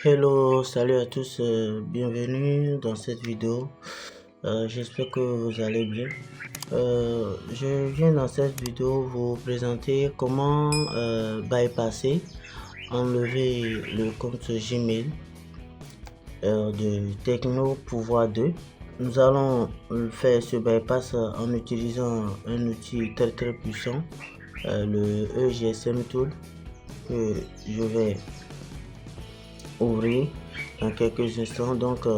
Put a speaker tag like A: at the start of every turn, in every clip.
A: Hello, salut à tous, bienvenue dans cette vidéo. J'espère que vous allez bien. Je viens dans cette vidéo vous présenter comment bypasser, enlever le compte Gmail de Techno Pouvoir 2. Nous allons faire ce bypass en utilisant un outil très puissant, le EGSM Tool, que je vais ouvrir dans quelques instants. Donc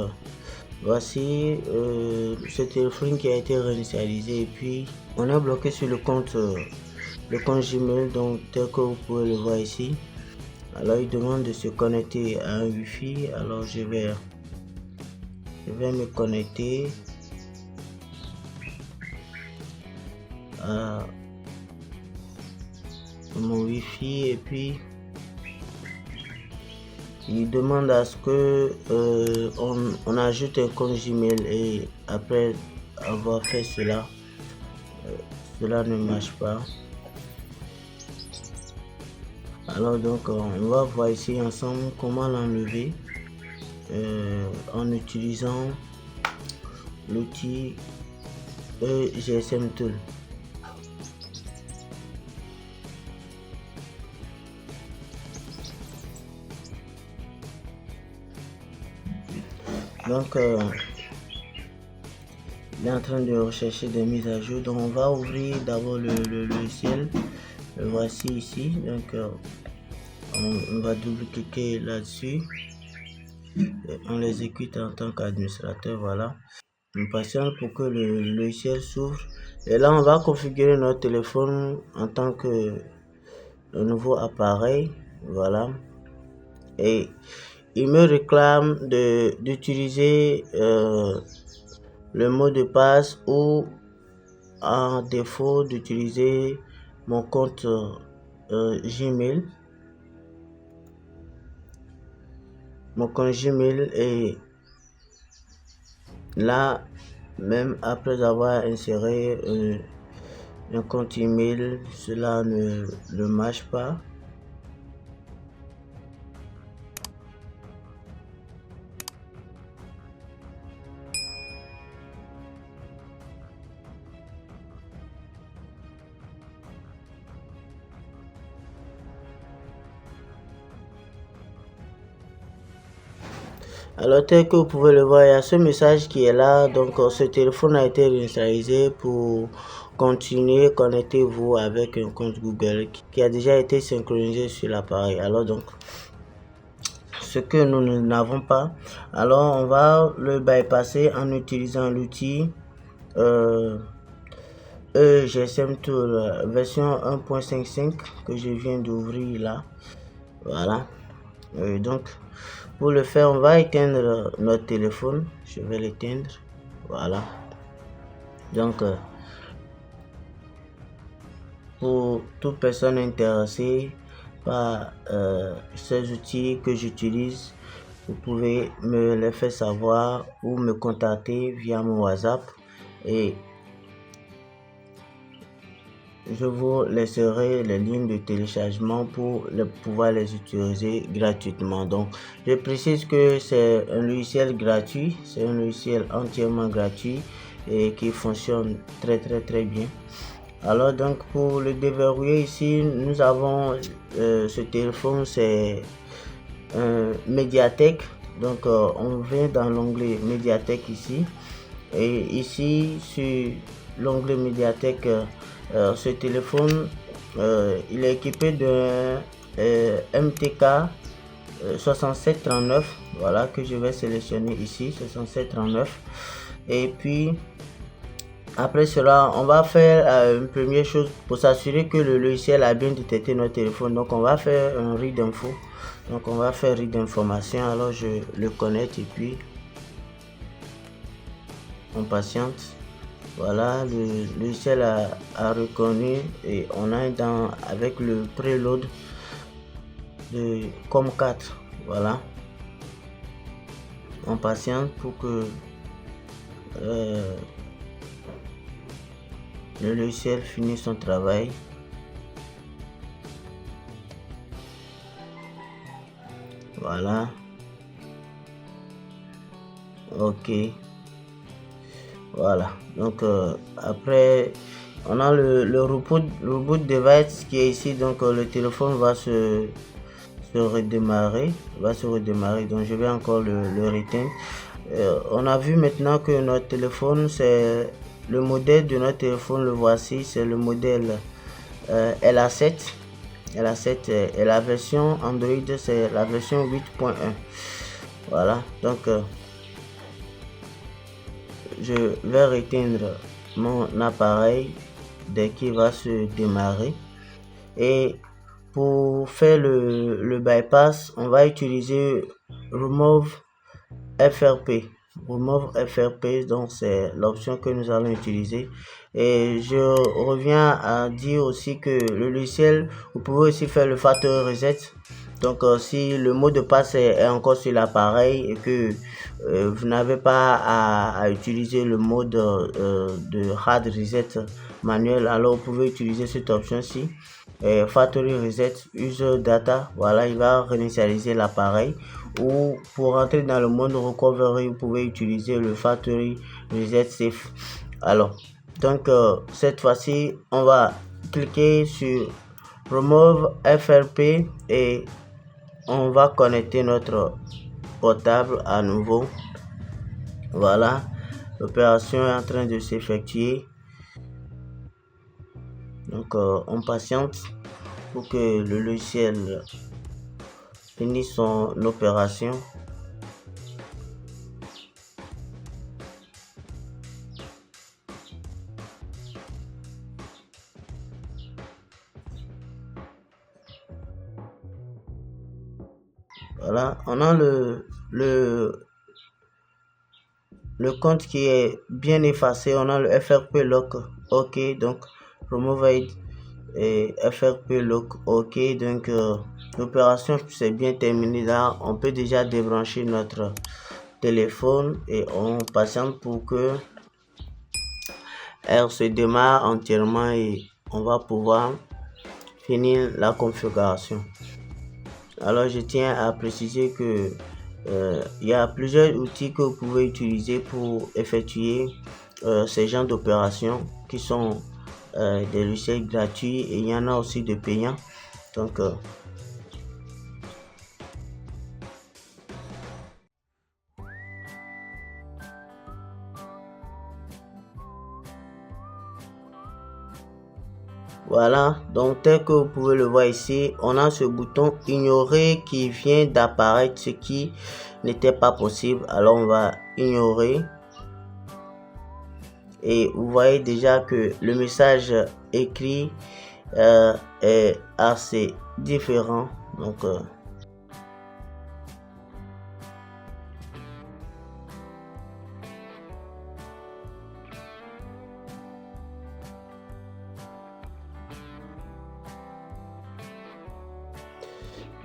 A: voici ce téléphone qui a été réinitialisé et puis on est bloqué sur le compte Gmail, donc tel que vous pouvez le voir ici. Alors il demande de se connecter à un Wi-Fi. Alors je vais me connecter à mon Wi-Fi et puis il demande à ce que on ajoute un compte Gmail, et après avoir fait cela, cela ne marche pas. Alors donc on va voir ici ensemble comment l'enlever en utilisant l'outil EGSM Tool. Donc il est en train de rechercher des mises à jour, donc on va ouvrir d'abord le logiciel. Le voici ici, donc on va double-cliquer là-dessus, on l'exécute en tant qu'administrateur. Voilà, on patiente pour que le logiciel s'ouvre et là on va configurer notre téléphone en tant que nouveau appareil. Voilà, et il me réclame d'utiliser le mot de passe ou en défaut d'utiliser mon compte Gmail. Et là, même après avoir inséré un compte email, cela ne marche pas. Alors tel que vous pouvez le voir, il y a ce message qui est là. Donc ce téléphone a été réinitialisé. Pour continuer, connectez-vous avec un compte Google qui a déjà été synchronisé sur l'appareil. Alors donc ce que nous n'avons pas, alors on va le bypasser en utilisant l'outil EGSM Tool version 1.55 que je viens d'ouvrir là. Voilà, donc pour le faire, on va éteindre notre téléphone. Je vais l'éteindre. Voilà. Donc, pour toute personne intéressée par ces outils que j'utilise, vous pouvez me les faire savoir ou me contacter via mon WhatsApp et je vous laisserai les lignes de téléchargement pour pouvoir les utiliser gratuitement. Donc, je précise que c'est un logiciel gratuit, c'est un logiciel entièrement gratuit et qui fonctionne très bien. Alors donc pour le déverrouiller ici, nous avons ce téléphone, c'est un Mediatek. Donc on vient dans l'onglet Mediatek ici, et ici sur l'onglet Mediatek, ce téléphone il est équipé d'un MTK 6739. Voilà, que je vais sélectionner ici, 6739. Et puis après cela, on va faire une première chose pour s'assurer que le logiciel a bien détecté notre téléphone. Donc on va faire un read info. Donc on va faire read information. Alors je le connecte et puis on patiente. Voilà, le logiciel a reconnu et on est avec le preload de COM4. Voilà, on patiente pour que le logiciel finisse son travail. Voilà, ok, voilà. Donc après on a le reboot device qui est ici. Donc le téléphone va se redémarrer, donc je vais encore le retenir. On a vu maintenant que notre téléphone, c'est le modèle de notre téléphone, le voici, c'est le modèle LA7 et la version Android, c'est la version 8.1. voilà, donc je vais éteindre mon appareil dès qu'il va se démarrer. Et pour faire le bypass, on va utiliser Remove FRP. Remove FRP, donc c'est l'option que nous allons utiliser. Et je reviens à dire aussi que le logiciel, vous pouvez aussi faire le factory reset. Donc si le mot de passe est encore sur l'appareil et que vous n'avez pas à utiliser le mode de hard reset manuel, alors vous pouvez utiliser cette option-ci. Factory reset user data, voilà, il va réinitialiser l'appareil. Ou pour rentrer dans le mode recovery, vous pouvez utiliser le factory reset safe. Alors donc cette fois-ci on va cliquer sur remove FRP et on va connecter notre portable à nouveau. Voilà, l'opération est en train de s'effectuer. Donc on patiente pour que le logiciel finisse son opération. Voilà, on a le compte qui est bien effacé. On a le FRP lock, ok, donc remove it et FRP lock, ok. Donc l'opération s'est bien terminée. Là on peut déjà débrancher notre téléphone et on patiente pour que elle se démarre entièrement et on va pouvoir finir la configuration. Alors je tiens à préciser que il y a plusieurs outils que vous pouvez utiliser pour effectuer ces genres d'opérations qui sont des logiciels gratuits et il y en a aussi de payants. Donc voilà, donc tel que vous pouvez le voir ici, on a ce bouton ignorer qui vient d'apparaître, ce qui n'était pas possible. Alors on va ignorer et vous voyez déjà que le message écrit est assez différent. Donc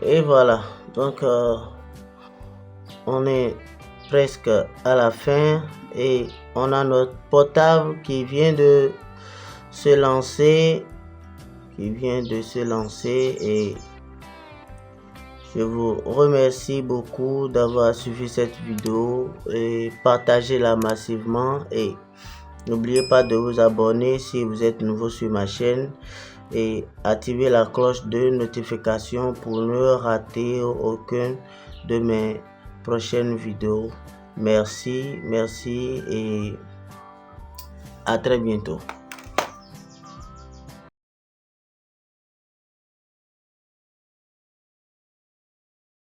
A: et voilà, donc on est presque à la fin et on a notre portable qui vient de se lancer, et je vous remercie beaucoup d'avoir suivi cette vidéo et partagez-la massivement et n'oubliez pas de vous abonner si vous êtes nouveau sur ma chaîne et activer la cloche de notification pour ne rater aucune de mes prochaines vidéos. Merci et à très bientôt.